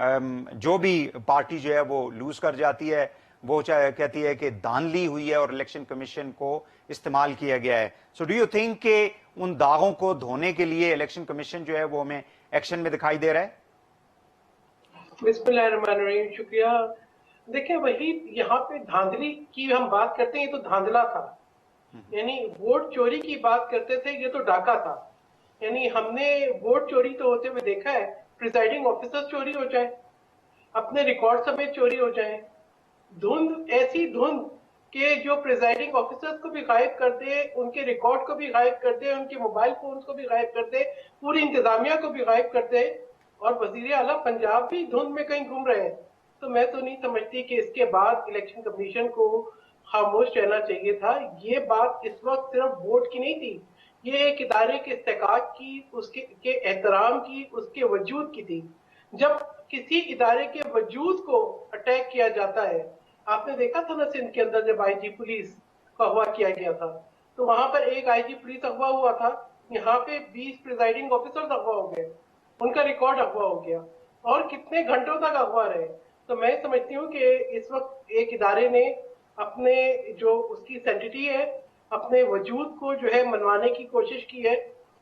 جو بھی پارٹی جو ہے وہ لوز کر جاتی ہے وہ کہتی ہے کہ دھاندلی ہوئی ہے اور الیکشن کمیشن کو استعمال کیا گیا ہے. سو ڈو یو تھنک کہ ان داغوں کو دھونے کے لیے الیکشن کمیشن جو ہے وہ ہمیں ایکشن میں دکھائی دے رہا ہے؟ بسم اللہ الرحمن الرحیم. شکریہ. دیکھیں وہی یہاں پہ دھاندلی کی ہم بات کرتے ہیں, یہ تو دھاندلا تھا. یعنی ووٹ چوری کی بات کرتے تھے, یہ تو ڈاکہ تھا. یعنی ہم نے ووٹ چوری تو ہوتے ہوئے دیکھا ہے, پریزائڈنگ آفیسر چوری ہو جائیں, اپنے ریکارڈ سمیت چوری ہو جائیں, دھند ایسی دھند کہ جو پریزائڈنگ آفیسرز کو بھی غائب کر دے, ان کے ریکارڈ کو بھی غائب کر دے, ان کے موبائل فونز کو بھی غائب کر دے, پوری انتظامیہ کو بھی غائب کر دے, اور وزیر اعلیٰ پنجاب بھی دھند میں کہیں گھوم رہے ہیں. تو میں تو نہیں سمجھتی کہ اس کے بعد الیکشن کمیشن کو خاموش رہنا چاہیے تھا. یہ بات اس وقت صرف ووٹ کی نہیں تھی, یہ ایک ادارے کے استحقاق کی, اس کے احترام کی, اس کے وجود کی تھی. جب کسی ادارے کے وجود کو اٹیک کیا جاتا ہے, آپ نے دیکھا تھا نا سندھ کے اندر جب آئی جی پولیس کو اغوا کیا گیا تھا, تو وہاں پر ایک آئی جی پولیس اغوا ہوا تھا, یہاں پہ 20 پریزائڈنگ آفیسرز اغوا ہو گئے, ان کا ریکارڈ اغوا ہو گیا, اور کتنے گھنٹوں تک اغوا رہے. تو میں سمجھتی ہوں کہ اس وقت ایک ادارے نے اپنے جو اس کی سینٹیٹی ہے, اپنے وجود کو جو ہے منوانے کی کوشش کی ہے.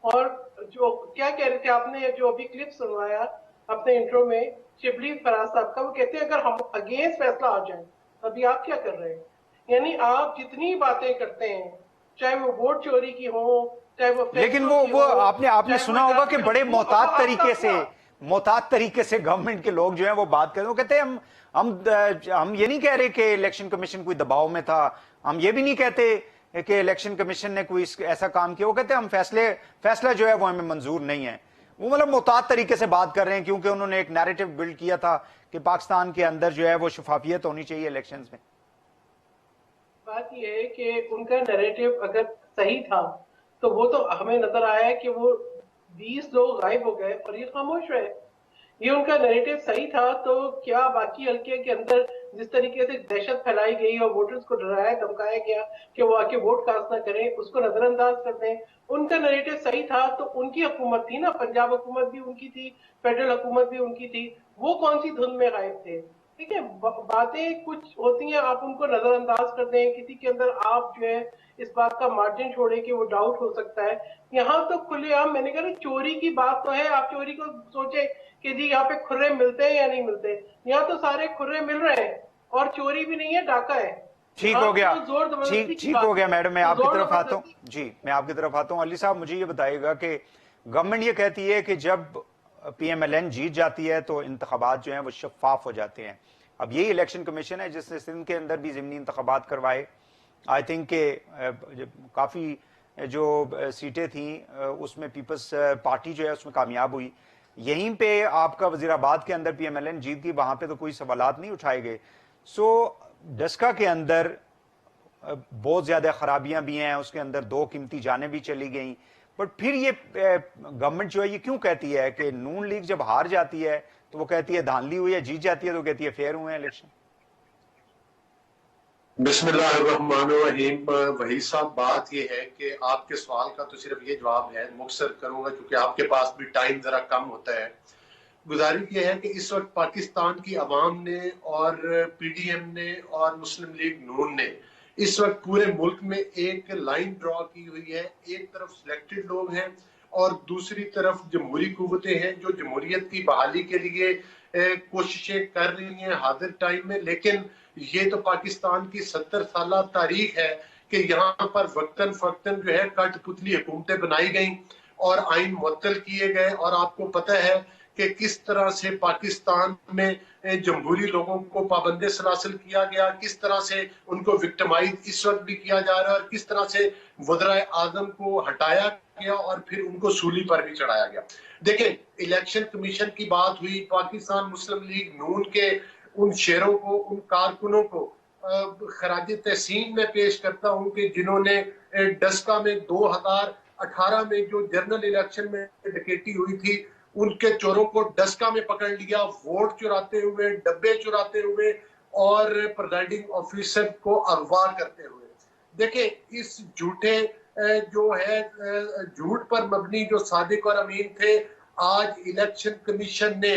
اور جو کیا کہہ رہے تھے آپ نے, جو ابھی کلپ سنوایا اپنے انٹرو میں شبلی فراز صاحب کا, وہ کہتے ہیں اگر ہم اگینسٹ فیصلہ آ جائیں ابھی آپ کیا کر رہے ہیں. یعنی آپ جتنی باتیں کرتے ہیں, چاہے وہ ووٹ چوری کی ہو, چاہے وہ لیکن وہ آپ نے سنا ہوگا کہ بڑے محتاط طریقے سے گورنمنٹ کے لوگ جو ہیں وہ بات کرتے ہیں. وہ کہتے ہیں ہم یہ نہیں کہہ رہے کہ الیکشن کمیشن کوئی دباؤ میں تھا, ہم یہ بھی نہیں کہتے کہ الیکشن کمیشن نے کوئی ایسا کام کیا. وہ کہتے ہیں ہم فیصلہ جو ہے وہ ہمیں منظور نہیں ہے. وہ مطلب محتاط طریقے سے بات کر رہے ہیں کیونکہ انہوں نے ایک نیریٹو بلڈ کیا تھا کہ پاکستان کے اندر جو ہے وہ شفافیت ہونی چاہیے الیکشنز میں. بات یہ ہے کہ ان کا نیریٹو اگر صحیح تھا تو وہ تو ہمیں نظر آیا ہے کہ وہ 20 لوگ غائب ہو گئے اور یہ خاموش رہے. یہ ان کا نیریٹو صحیح تھا تو کیا باقی حلقے کے اندر جس طریقے سے دہشت پھیلائی گئی اور ووٹرز کو ڈرایا دھمکایا گیا کہ وہ آ کے ووٹ کاسٹ نہ کریں, اس کو نظر انداز کر دیں. ان کا نیریٹو صحیح تھا تو ان کی حکومت تھی نا, پنجاب حکومت بھی ان کی تھی, فیڈرل حکومت بھی ان کی تھی, وہ کون سی دھن میں غائب تھے. ٹھیک ہے, باتیں کچھ ہوتی ہیں آپ ان کو نظر انداز کر دیں, کسی کے اندر آپ جو ہے اس بات کا مارجن چھوڑیں کہ وہ ڈاؤٹ ہو سکتا ہے. یہاں تو کھلے عام, میں نے کہا چوری کی بات تو ہے, آپ چوری کو سوچیں کہ جی یہاں پہ کھرے ملتے ہیں یا نہیں ملتے. یہاں تو سارے کھرے مل رہے ہیں اور چوری بھی نہیں ہے, ڈاکہ ہے. ٹھیک ہو گیا میڈم, میں آپ کی طرف آتا ہوں. جی میں آپ کی طرف آتا ہوں. علی صاحب مجھے یہ بتائیے گا کہ گورنمنٹ یہ کہتی ہے کہ جب پی ایم ایل این جیت جاتی ہے تو انتخابات جو ہیں وہ شفاف ہو جاتے ہیں. اب یہی الیکشن کمیشن ہے جس نے سندھ کے اندر بھی ضمنی انتخابات کروائے. آئی تھنک کہ کافی جو سیٹیں تھیں اس میں پیپلز پارٹی جو ہے اس میں کامیاب ہوئی. یہیں پہ آپ کا وزیر آباد کے اندر پی ایم ایل این جیت گئی, وہاں پہ تو کوئی سوالات نہیں اٹھائے گئے. سو ڈسکا کے اندر بہت زیادہ خرابیاں بھی ہیں, اس کے اندر 2 قیمتی جانیں بھی چلی گئیں. بٹ پھر یہ گورنمنٹ جو ہے یہ کیوں کہتی ہے کہ نون لیگ جب ہار جاتی ہے تو وہ کہتی ہے دھاندلی ہوئی ہے, جیت جاتی ہے تو کہتی ہے فیئر ہوئے ہیں الیکشن. بسم اللہ الرحمن الرحیم. وحید صاحب بات یہ ہے کہ آپ کے سوال کا تو صرف یہ جواب ہے, مختصر کروں گا کیونکہ آپ کے پاس بھی ٹائم ذرا کم ہوتا ہے. گزارش یہ ہے کہ اس وقت پاکستان کی عوام نے اور پی ڈی ایم نے اور مسلم لیگ نون نے اس وقت پورے ملک میں ایک لائن ڈرا کی ہوئی ہے. ایک طرف سلیکٹڈ لوگ ہیں اور دوسری طرف جمہوری قوتیں ہیں جو جمہوریت کی بحالی کے لیے کوششیں کر رہی ہیں حاضر ٹائم میں. لیکن یہ تو پاکستان کی 70 سالہ تاریخ ہے کہ یہاں پر وقتاً فوقتاً جو ہے کٹ پتلی حکومتیں بنائی گئیں اور آئین معطل کیے گئے. اور آپ کو پتہ ہے کہ کس طرح سے پاکستان میں جمہوری لوگوں کو پابند سلاسل کیا گیا, کس طرح سے ان کو وکٹمائز اس وقت بھی کیا جا رہا ہے, اور کس طرح سے وزرائے اعظم کو ہٹایا گیا اور پھر ان کو سولی پر بھی چڑھایا گیا. دیکھیں الیکشن کمیشن کی بات ہوئی, پاکستان مسلم لیگ نون کے ان شیروں کو, ان کارکنوں کو خراج تحسین میں پیش کرتا ہوں کہ جنہوں نے ڈسکا میں 2018 میں جو جنرل الیکشن میں ڈکیٹی ہوئی تھی ان کے چوروں کو ڈسکا میں پکڑ لیا, ووٹ چراتے ہوئے, ڈبے چراتے ہوئے اور پریزائڈنگ آفیسر کو اغوا کرتے ہوئے. دیکھیں اس جھوٹے جو ہے جھوٹ پر مبنی جو صادق اور امین تھے, آج الیکشن کمیشن نے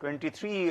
23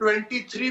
23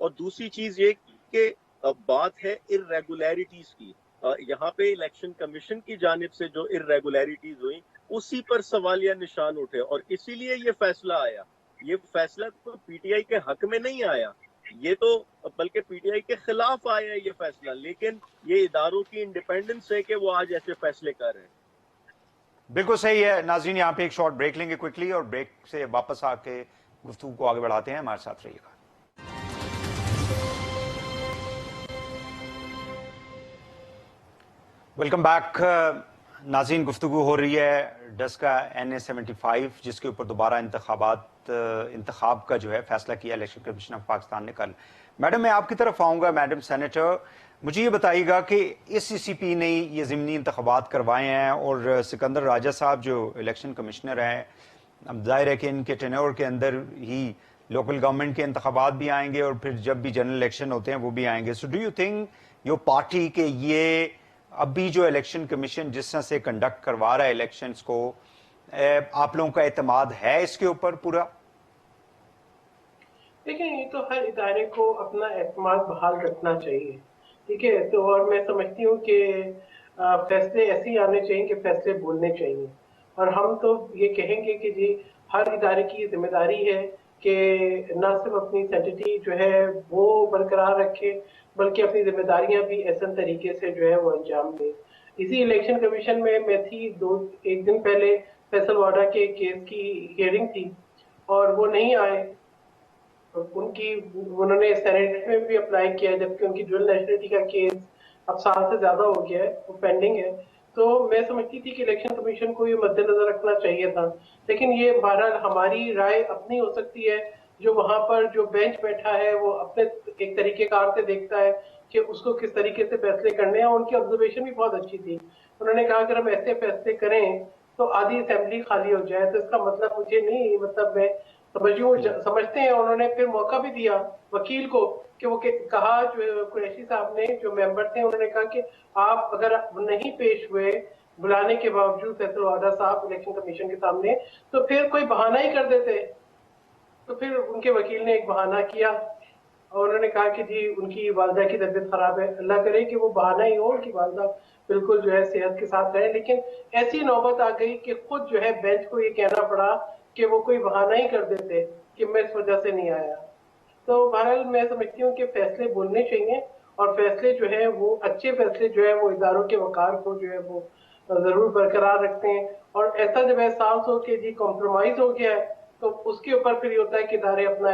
اور دوسری چیز یہ کہ بات ہے irregularities کی. یہاں پہ الیکشن کمیشن کی جانب سے جو irregularities ہوئی اسی پر سوالیہ نشان اٹھے, اور اسی لیے یہ فیصلہ آیا. یہ فیصلہ تو پی ٹی آئی کے حق میں نہیں آیا, یہ تو بلکہ پی ٹی آئی کے خلاف آیا یہ فیصلہ, لیکن یہ اداروں کی انڈیپینڈنس ہے کہ وہ آج ایسے فیصلے کر رہے ہیں. بالکل صحیح ہے. ناظرین یہاں پہ ایک شارٹ بریک لیں گے کوئکلی, اور بریک سے واپس آ کے گفتگو کو آگے بڑھاتے ہیں. ہمارے ساتھ رہیے گا. Welcome back. ناظرین گفتگو ہو رہی ہے ڈسکا NA75 جس کے اوپر دوبارہ انتخاب کا جو ہے فیصلہ کیا الیکشن کمیشن آف پاکستان نے کل. میڈم میں آپ کی طرف آؤں گا. میڈم سینیٹر, مجھے یہ بتائیے گا کہ اس CCP نے یہ ضمنی انتخابات کروائے ہیں, اور سکندر راجہ صاحب جو الیکشن کمشنر ہیں, اب ظاہر ہے کہ ان کے ٹینور کے اندر ہی لوکل گورنمنٹ کے انتخابات بھی آئیں گے, اور پھر جب بھی جنرل الیکشن ہوتے ہیں وہ بھی آئیں گے. So do you think your party کہ یہ اب بھی جو الیکشن کمیشن جس طرح سے کنڈکٹ کروا رہا ہے الیکشنز کو, آپ لوگوں کا اعتماد ہے اس کے اوپر پورا؟ دیکھیں, یہ تو ہر ادارے کو اپنا اعتماد بحال رکھنا چاہیے, ٹھیک ہے. تو اور میں سمجھتی ہوں کہ فیصلے ایسے ہی آنے چاہیے کہ فیصلے بولنے چاہیے, اور ہم تو یہ کہیں گے کہ جی ہر ادارے کی ذمہ داری ہے کہ نہ صرف اپنی سینٹیٹی جو ہے وہ برقرار رکھے, بلکہ اپنی ذمہ داریاں بھی احسن طریقے سے جو ہے وہ انجام دے. اسی الیکشن کمیشن میں تھی ایک دن پہلے فیصل واڈا کے کیس کی ہیئرنگ تھی, اور وہ نہیں آئے. انہوں نے سینیٹ میں بھی اپلائی کیا, جبکہ ان کی ڈوئل نیشنلٹی کا کیس اب سال سے زیادہ ہو گیا ہے, وہ پینڈنگ ہے. تو میں سمجھتی تھی کہ الیکشن کمیشن کو یہ مد نظر رکھنا چاہیے تھا, لیکن یہ بہرحال ہماری رائے اپنی ہو سکتی ہے. جو وہاں پر جو بینچ بیٹھا ہے وہ اپنے ایک طریقے کار سے دیکھتا ہے کہ اس کو کس طریقے سے فیصلے کرنے ہیں. ان کی آبزرویشن بھی بہت اچھی تھی. انہوں نے کہا اگر ہم ایسے فیصلے کریں تو آدھی اسمبلی خالی ہو جائے. تو اس کا مطلب مجھے نہیں, مطلب میں سمجھتے ہیں. انہوں نے پھر موقع بھی دیا وکیل کو کہ وہ کہا, جو قریشی صاحب نے جو ممبر تھے انہوں نے کہا کہ آپ اگر نہیں پیش ہوئے بلانے کے باوجود فیصل واڈا صاحب الیکشن کمیشن کے سامنے, تو پھر کوئی بہانہ ہی کر دیتے. تو پھر ان کے وکیل نے ایک بہانہ کیا, اور انہوں نے کہا کہ جی ان کی والدہ کی طبیعت خراب ہے, اللہ کرے کہ وہ بہانہ ہی ہو, ان کی والدہ بالکل جو ہے صحت کے ساتھ رہے. لیکن ایسی نوبت آ گئی کہ خود جو ہے بینچ کو یہ کہنا پڑا کہ وہ کوئی بہانہ ہی کر دیتے کہ میں اس وجہ سے نہیں آیا. تو بہرحال میں سمجھتی ہوں کہ فیصلے بولنے چاہیے, اور فیصلے جو ہے وہ اچھے فیصلے جو ہے وہ اداروں کے وقار کو جو ہے وہ ضرور برقرار رکھتے ہیں. اور ایسا جب احساس ہو کہ جی کمپرومائز ہو گیا ہے, تو اس کے اوپر پھر یہ ہوتا ہے کہ ادارے اپنا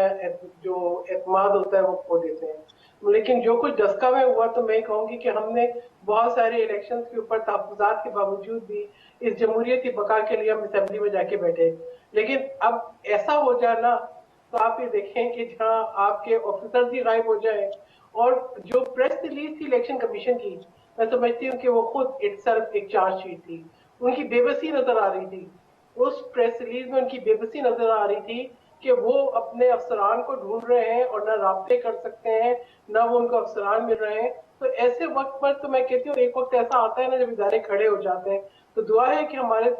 جو اعتماد ہوتا ہے وہ کھو دیتے ہیں. لیکن جو کچھ ڈسکا میں ہوا, تو میں کہوں گی کہ ہم نے بہت سارے الیکشنز کے اوپر تحفظات کے باوجود بھی اس جمہوریت کی بقا کے لیے ہم اسمبلی میں جا کے بیٹھے. لیکن اب ایسا ہو جانا, تو آپ یہ دیکھیں کہ جہاں آپ کے آفیسرز ہی غائب ہو جائیں, اور جو پریس ریلیز تھی الیکشن کمیشن کی, میں سمجھتی ہوں کہ وہ خود اٹ سیلف ایک چارج شیٹ تھی. ان کی بے بسی نظر آ رہی تھی. اس پریس ریلیز میں ان کی بے بسی نظر آ رہی تھی کہ وہ اپنے افسران کو ڈھونڈ رہے ہیں, اور نہ رابطے کر سکتے ہیں, نہ وہ ان کو افسران مل رہے ہیں. تو ایسے وقت پر تو میں کہتی ہوں ایک وقت ایسا آتا ہے نا جب ادارے کھڑے ہو جاتے ہیں. تو دعا ہے کہ ہمارے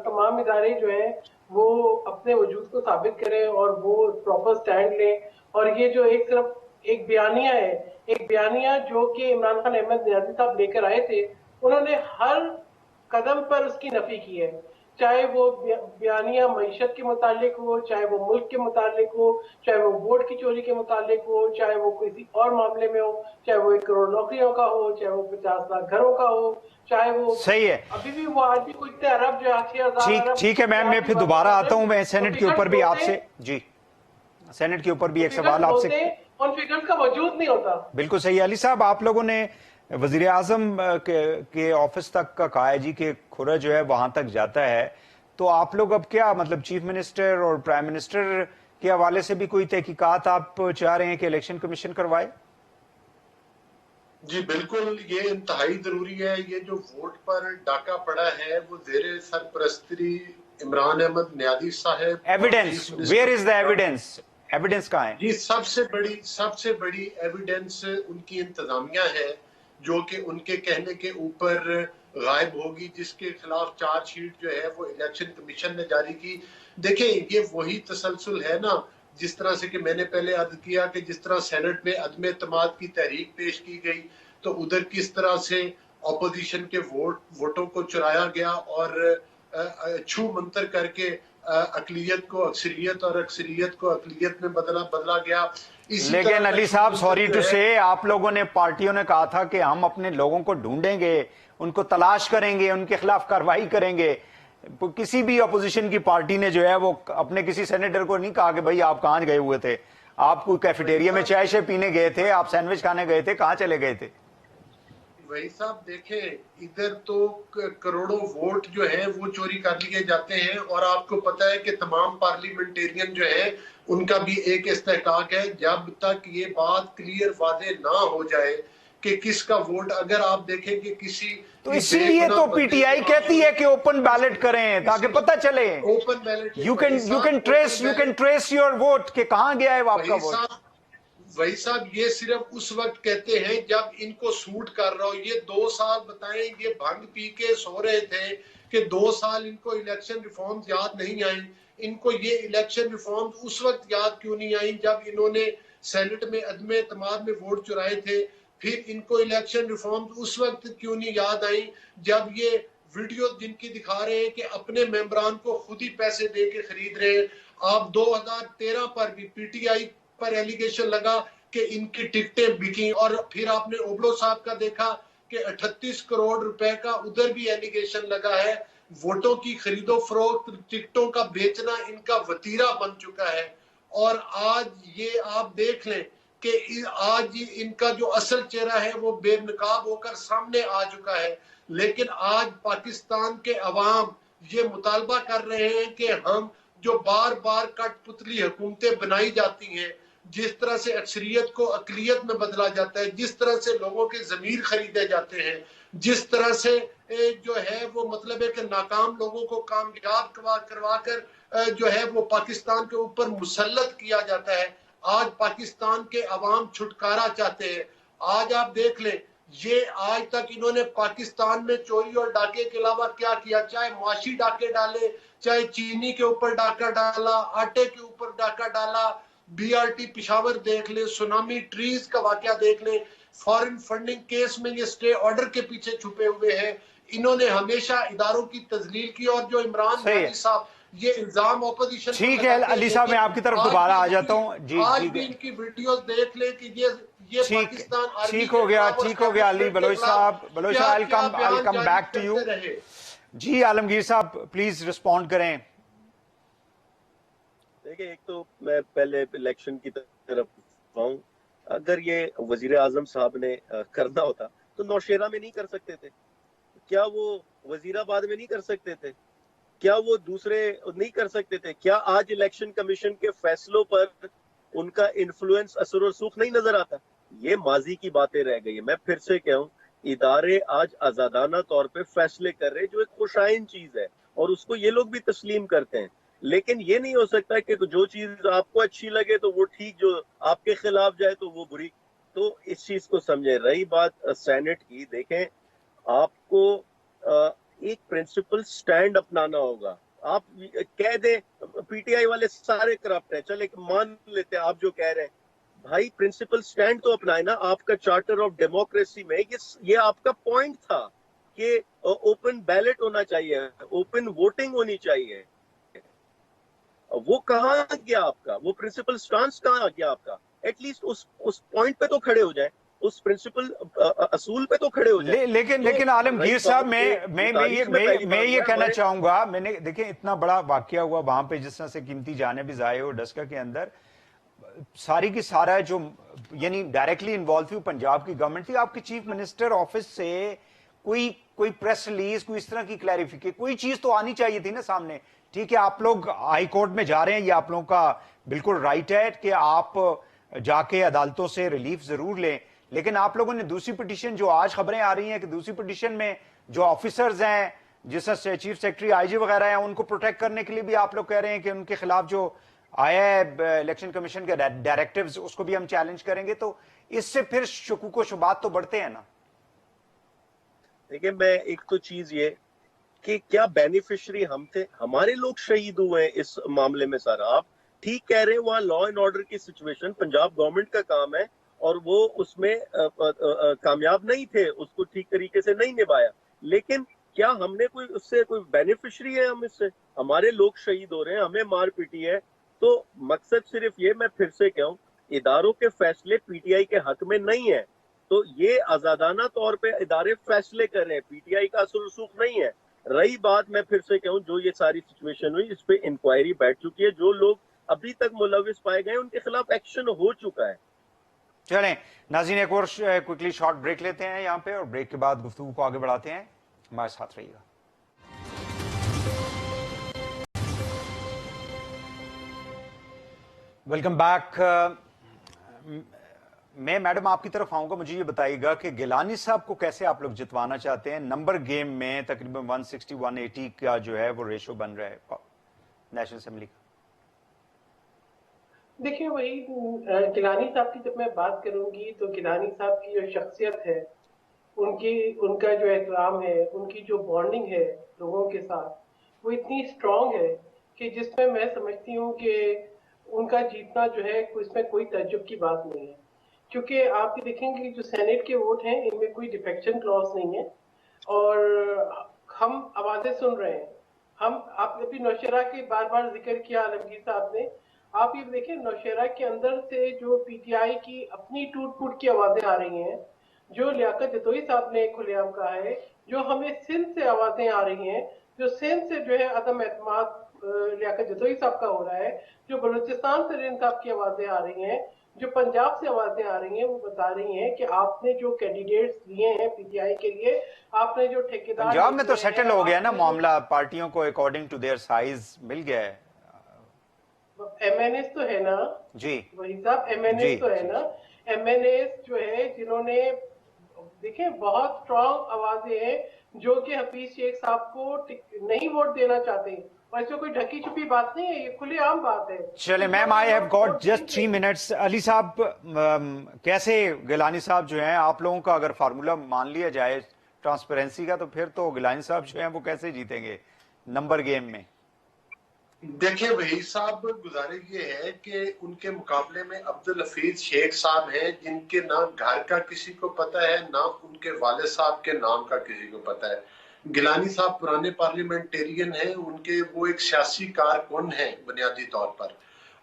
تمام ادارے جو ہیں وہ اپنے وجود کو ثابت کریں, اور وہ پراپر سٹینڈ لیں. اور یہ جو ایک طرف ایک بیانیہ ہے, ایک بیانیہ جو کہ عمران خان احمد نیازی صاحب لے کر آئے تھے, انہوں نے ہر قدم پر اس کی نفی کی ہے. چاہے وہ بیانیہ معیشت کے متعلق ہو, چاہے وہ ملک کے متعلق ہو, چاہے وہ ووٹ کی چوری کے متعلق ہو, چاہے وہ کسی اور معاملے میں ہو, چاہے وہ 1 کروڑ نوکریوں کا ہو, چاہے وہ 50 لاکھ گھروں کا ہو, چاہے وہ صحیح ہے. ابھی بھی وہ آج بھی کچھ ارب جو 6,000 ارب. ٹھیک ہے میم, میں پھر دوبارہ آتا ہوں. میں سینٹ کے اوپر بھی آپ سے, جی سینٹ کے اوپر بھی ایک سوال آپ سے. ان فگرز کا وجود نہیں ہوتا. بالکل صحیح. علی صاحب, آپ لوگوں نے وزیر اعظم کے آفس تک کا کہا ہے جی کہ کھرا جو ہے وہاں تک جاتا ہے, تو آپ لوگ اب کیا مطلب چیف منسٹر اور پرائم منسٹر کے حوالے سے بھی کوئی تحقیقات آپ چاہ رہے ہیں کہ الیکشن کمیشن کروائے؟ جی بالکل, یہ انتہائی ضروری ہے. یہ جو ووٹ پر ڈاکہ پڑا ہے وہ زیر سرپرستی عمران احمد نیازی صاحب. Evidence, where is the evidence? Evidence کہاں ہے؟ جی سب سے بڑی ایویڈنس ان کی انتظامیہ ہے, جو کہ ان کے کہنے کے اوپر غائب ہوگی, جس کے خلاف چارج شیٹ جو ہے وہ الیکشن کمیشن نے جاری کی. دیکھیں یہ وہی تسلسل ہے نا جس طرح سے کہ میں نے پہلے عرض کیا کہ جس طرح سینٹ میں عدم اعتماد کی تحریک پیش کی گئی تو ادھر کس طرح سے اپوزیشن کے ووٹوں کو چرایا گیا اور چھو منتر کر کے اقلیت کو اکثریت اور اکثریت کو اقلیت میں بدلا گیا. لیکن علی صاحب سوری ٹو سے آپ لوگوں نے پارٹیوں نے کہا تھا کہ ہم اپنے لوگوں کو ڈھونڈیں گے, ان کو تلاش کریں گے, ان کے خلاف کارروائی کریں گے. کسی بھی اپوزیشن کی پارٹی نے جو ہے وہ اپنے کسی سینیٹر کو نہیں کہا کہ بھائی آپ کہاں گئے ہوئے تھے, آپ کوئی کیفیٹیریا میں چائے شے پینے گئے تھے, آپ سینڈوچ کھانے گئے تھے, کہاں چلے گئے تھے؟ وہی صاحب دیکھیں ادھر تو کروڑوں ووٹ جو ہیں وہ چوری کر لیے جاتے ہیں, اور آپ کو پتا ہے کہ تمام پارلیمنٹیرین جو ہیں ان کا بھی ایک استحقاق ہے جب تک یہ بات کلیئر واضح نہ ہو جائے کہ کس کا ووٹ, اگر آپ دیکھیں کہ کسی تو اسی لیے تو پی ٹی آئی کہتی ہے کہ اوپن بیلٹ کریں تاکہ پتہ چلے, open ballot you can trace your vote کہ کہاں گیا ہے آپ کا ووٹ. وہی صاحب یہ صرف اس وقت کہتے ہیں جب ان کو سوٹ کر رہا ہو. یہ 2 سال بتائیں یہ بھنگ پی کے سو رہے تھے کہ 2 سال ان کو الیکشن ریفارمز یاد نہیں آئیں. ان کو یہ الیکشن ریفارمز اس وقت یاد کیوں نہیں آئیں جب انہوں نے سینٹ میں عدم اعتماد میں ووٹ چرائے تھے. پھر ان کو الیکشن ریفارمز اس وقت کیوں نہیں یاد آئیں جب یہ ویڈیو جن کی دکھا رہے ہیں کہ اپنے ممبران کو خود ہی پیسے دے کے خرید رہے ہیں. آپ 2013 پر بھی P T I per allegation لگا کہ ان کی ٹکٹیں بکی, اور پھر آپ نے اوبلو صاحب کا دیکھا کہ 38 کروڑ روپے کا ادھر بھی ایلیگیشن لگا ہے. ووٹوں کی خرید و فروخت, ٹکٹوں کا بیچنا ان کا وتیرہ بن چکا ہے. اور آج یہ آپ دیکھ لیں کہ آج ان کا جو اصل چہرہ ہے وہ بے نقاب ہو کر سامنے آ چکا ہے. لیکن آج پاکستان کے عوام یہ مطالبہ کر رہے ہیں کہ ہم جو بار بار کٹ پتلی حکومتیں بنائی جاتی ہیں, جس طرح سے اکثریت کو اقلیت میں بدلا جاتا ہے, جس طرح سے لوگوں کے ضمیر خریدے جاتے ہیں, جس طرح سے جو ہے وہ مطلب ہے کہ ناکام لوگوں کو کامیاب کروا کر جو ہے وہ پاکستان کے اوپر مسلط کیا جاتا ہے. آج پاکستان کے عوام چھٹکارا چاہتے ہیں. آج آپ دیکھ لیں یہ آج تک انہوں نے پاکستان میں چوری اور ڈاکے کے علاوہ کیا کیا, چاہے معاشی ڈاکے ڈالے, چاہے چینی کے اوپر ڈاکہ ڈالا, آٹے کے اوپر ڈاکہ ڈالا, بی آر ٹی پشاور دیکھ لیں, سونامی ٹریز کا واقعہ دیکھ لیں, فارن فنڈنگ کیس میں یہ سٹے آرڈر کے پیچھے چھپے ہوئے ہیں. انہوں نے ہمیشہ اداروں کی تذلیل کی, اور جو عمران خان صاحب یہ الزام اپوزیشن ٹھیک ہے علی صاحب میں آپ کی طرف دوبارہ آ جاتا ہوں. جی آج بھی ان کی ویڈیوز دیکھ لیں کہ یہ پاکستان ٹھیک ہو گیا علی بلوچ صاحب I'll come back to you. جی عالمگیر صاحب پلیز رسپونڈ کریں. دیکھیں ایک تو میں پہلے الیکشن کی طرف آؤں. اگر یہ وزیر اعظم صاحب نے کرنا ہوتا تو نوشیرہ میں نہیں کر سکتے تھے کیا؟ وہ وزیر آباد میں نہیں کر سکتے تھے کیا؟ وہ دوسرے نہیں کر سکتے تھے کیا؟ آج الیکشن کمیشن کے فیصلوں پر ان کا انفلوئنس اثر و رسوخ نہیں نظر آتا؟ یہ ماضی کی باتیں رہ گئی ہیں. میں پھر سے کہوں ادارے آج آزادانہ طور پہ فیصلے کر رہے جو ایک خوشائن چیز ہے, اور اس کو یہ لوگ بھی تسلیم کرتے ہیں. لیکن یہ نہیں ہو سکتا کہ جو چیز آپ کو اچھی لگے تو وہ ٹھیک, جو آپ کے خلاف جائے تو وہ بری. تو اس چیز کو سمجھیں. رہی بات سینٹ کی, دیکھیں آپ کو ایک پرنسپل سٹینڈ اپنانا ہوگا. آپ کہہ دیں پی ٹی آئی والے سارے کرپٹ ہیں, چلے مان لیتے ہیں آپ جو کہہ رہے ہیں, بھائی پرنسپل سٹینڈ تو اپنائے نا. آپ کا چارٹر آف ڈیموکریسی میں یہ آپ کا پوائنٹ تھا کہ اوپن بیلٹ ہونا چاہیے, اوپن ووٹنگ ہونی چاہیے. وہ کہاں گیا آپ کا؟ وہ پرنسپل سٹانس کہاں گیا آپ کا؟ ایٹ لیسٹ اس پوائنٹ پہ تو کھڑے ہو جائیں, اس پرنسپل اصول پہ تو کھڑے ہو جائیں. لیکن عالمگیر صاحب میں یہ کہنا چاہوں گا, میں نے دیکھیں اتنا بڑا واقعہ ہوا وہاں پہ, جس طرح سے قیمتی جانیں بھی ضائع ہو ڈسکا کے اندر, ساری کی سارا جو یعنی ڈائریکٹلی انوالو تھی پنجاب کی گورنمنٹ تھی. آپ کے چیف منسٹر آفس سے کوئی پریس ریلیز, کوئی اس طرح کی کلیریفیکیشن, کوئی چیز تو آنی چاہیے تھی نا سامنے. ٹھیک ہے آپ لوگ ہائی کورٹ میں جا رہے ہیں, یہ آپ لوگوں کا بالکل رائٹ ہے کہ آپ جا کے عدالتوں سے ریلیف ضرور لیں, لیکن آپ لوگوں نے دوسری پٹیشن, جو آج خبریں آ رہی ہیں کہ دوسری پٹیشن میں جو آفیسرز ہیں, جس طرح چیف سیکرٹری آئی جی وغیرہ ہیں, ان کو پروٹیکٹ کرنے کے لیے بھی آپ لوگ کہہ رہے ہیں کہ ان کے خلاف جو آیا ہے الیکشن کمیشن کے ڈائریکٹیوز اس کو بھی ہم چیلنج کریں گے. تو اس سے پھر شکوک و شبہات تو بڑھتے ہیں نا. دیکھیں میں ایک تو چیز یہ کہ کیا بینیفیشری ہم تھے؟ ہمارے لوگ شہید ہوئے ہیں اس معاملے میں. سارا آپ ٹھیک کہہ رہے ہیں, وہاں لا اینڈ آرڈر کی سچویشن پنجاب گورنمنٹ کا کام ہے اور وہ اس میں کامیاب نہیں تھے, اس کو ٹھیک طریقے سے نہیں نبھایا. لیکن کیا ہم نے کوئی اس سے کوئی بینیفیشری ہے؟ ہم اس سے, ہمارے لوگ شہید ہو رہے ہیں, ہمیں مار پیٹی ہے. تو مقصد صرف یہ, میں پھر سے کہوں, اداروں کے فیصلے پی ٹی آئی کے حق میں نہیں ہے. تو یہ آزادانہ طور پہ ادارے فیصلے کر رہے ہیں, پی ٹی آئی کا اثر رسوخ نہیں ہے. رہی بات, میں پھر سے کہوں, جو یہ ساری سچویشن ہوئی اس پہ انکوائری بیٹھ چکی ہے, جو لوگ ابھی تک ملوث پائے گئے ان کے خلاف ایکشن ہو چکا ہے. چلیں ناظرین, ایک اور کوئکلی شارٹ بریک لیتے ہیں یہاں پہ, اور بریک کے بعد گفتگو کو آگے بڑھاتے ہیں. ہمارے ساتھ رہیے گا. Welcome back. میں میڈم آپ کی طرف آؤں گا, مجھے یہ بتائیے گا کہ گیلانی صاحب کو کیسے آپ لوگ جتوانا چاہتے ہیں؟ نمبر گیم میں تقریباً 160 180 کا جو ہے وہ ریشو بن رہا ہے نیشنل اسمبلی کا. دیکھیں, وہی گیلانی صاحب کی جب میں بات کروں گی تو گیلانی صاحب کی جو شخصیت ہے, ان کا جو احترام ہے, ان کی جو بانڈنگ ہے لوگوں کے ساتھ, وہ اتنی اسٹرانگ ہے کہ جس میں سمجھتی ہوں کہ ان کا جیتنا جو ہے اس میں کوئی تعجب کی بات نہیں ہے. کیونکہ آپ یہ دیکھیں گے جو سینیٹ کے ووٹ ہیں ان میں کوئی ڈیفیکشن کلاس نہیں ہے, اور ہم آوازیں سن رہے ہیں. آپ ابھی نوشہرہ کے بار بار ذکر کیا عالمگیر صاحب نے, آپ یہ دیکھیں نوشہرہ کے اندر سے جو پی ٹی آئی کی اپنی ٹوٹ پھوٹ کی آوازیں آ رہی ہیں, جو لیاقت جتوئی صاحب نے کھلے عام کہا ہے, جو ہمیں سندھ سے آوازیں آ رہی ہیں, جو سندھ سے جو ہے عدم اعتماد لیاقت جتوئی صاحب کا ہو رہا ہے, جو بلوچستان سے رین صاحب کی آوازیں آ رہی ہیں, جو پنجاب سے آوازیں آ رہی ہیں, وہ بتا رہی ہیں کہ آپ نے جو کینڈیڈیٹس لیے ہیں پی ٹی آئی کے لیے, آپ نے جو ٹھیکیدار پنجاب میں تو سیٹل ہو گیا نا معاملہ, پارٹیوں کو اکارڈنگ ٹو دیئر سائز مل گیا ہے. ایم این ایس تو ہے نا جی وہی صاحب, ایم این ایس تو ہے نا. ایم این ایس جو ہے جنہوں نے دیکھیں بہت اسٹرانگ آوازیں ہیں جو کہ حفیظ شیخ صاحب کو نہیں ووٹ دینا چاہتے, اور اس میں کوئی ڈھکی چھپی بات نہیں ہے, یہ کھلی عام بات ہے. چلے ma'am, I have got just 3 minutes. Ali sahab, کیسے گیلانی صاحب جو ہیں, آپ لوگوں کا اگر فارمولا مان لیا جائے ٹرانسپیرنسی کا, تو پھر تو گیلانی صاحب جو ہیں وہ کیسے جیتیں گے نمبر گیم میں؟ دیکھیں وحید صاحب, گزارش یہ ہے کہ ان کے مقابلے میں عبدالحفیظ شیخ صاحب ہیں, جن کے نہ گھر کا کسی کو پتہ ہے, نہ ان کے والد صاحب کے نام کا کسی کو پتہ ہے. گیلانی صاحب پرانے پارلیمنٹیرین ہیں, ان کے وہ ایک سیاسی کارکن ہیں بنیادی طور پر.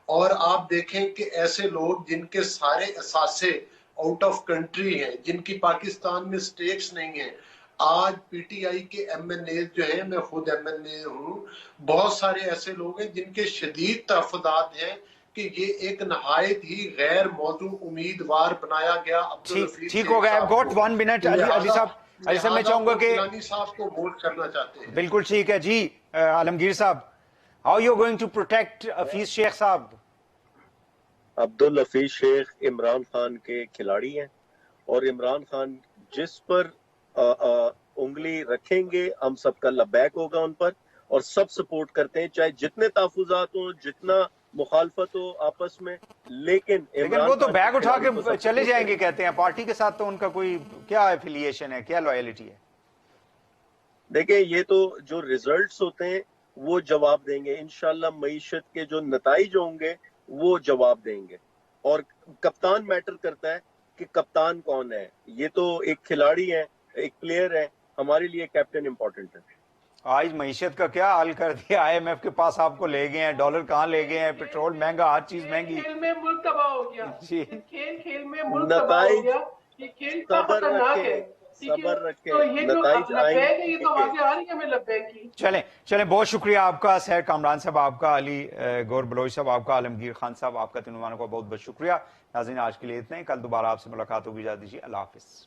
اور آپ دیکھیں کہ ایسے لوگ جن کے سارے اثاثے آؤٹ آف کنٹری ہیں, جن کی پاکستان میں سٹیٹس نہیں ہیں, آج پی ٹی آئی کے ایم این اے جو ہیں, میں خود ایم این اے ہوں, بہت سارے ایسے لوگ ہیں جن کے شدید تحفظات ہیں کہ یہ ایک نہایت ہی غیر موضوع امیدوار بنایا گیا. ٹھیک ہو گیا, گوٹ 1 منٹ. علی صاحب میں چاہوں گا کہ گیلانی صاحب کو ووٹ کرنا چاہتے ہیں. بالکل ٹھیک ہے جی. عالمگیر صاحب, how you going to protect Hafeez Sheikh صاحب؟ عبدالحفیظ شیخ عمران خان کے کھلاڑی ہیں, اور عمران خان جس پر انگلی رکھیں گے ہم سب کا لبیک ہوگا ان پر, اور سب سپورٹ کرتے ہیں چاہے جتنے تحفظات ہوں, جتنا مخالفت ہو آپس میں. لیکن وہ تو بیگ اٹھا کے چلے جائیں گے کہتے ہیں, پارٹی کے ساتھ تو ان کا کوئی کیا ایفیلیشن ہے, کیا لائلٹی ہے؟ دیکھیں یہ تو جو ریزلٹس ہوتے ہیں وہ جواب دیں گے انشاءاللہ, معیشت کے جو نتائج ہوں گے وہ جواب دیں گے. اور کپتان میٹر کرتا ہے کہ کپتان کون ہے. یہ تو ایک کھلاڑی ہے, ایک پلیئر ہے, ہمارے لیے کیپٹن امپورٹنٹ ہے. آج معیشت کا کیا حال کر دیا, آئی ایم ایف کے پاس آپ کو لے گئے ہیں, ڈالر کہاں لے گئے ہیں, پیٹرول مہنگا, ہر چیز مہنگی. کھیل میں ملک تباہ ہو گیا, جی کھیل میں ملک تباہ ہو گیا. یہ کھیل اتنا خطرناک ہے, صبر رکھیں, تو یہ جو نتائج آئیں لبیک ہے, یہ تو آگے آ رہی ہے ہمیں لبیک کی. چلیں بہت شکریہ آپ کا سیر کامران صاحب, آپ کا علی گور بلوچ صاحب, آپ کا عالمگیر خان صاحب, آپ کا تینوں کو بہت بہت شکریہ. ناظرین آج کے لیے اتنا ہی, کل دوبارہ آپ سے ملاقات ہوگی, اجازت دیجیے, اللہ حافظ.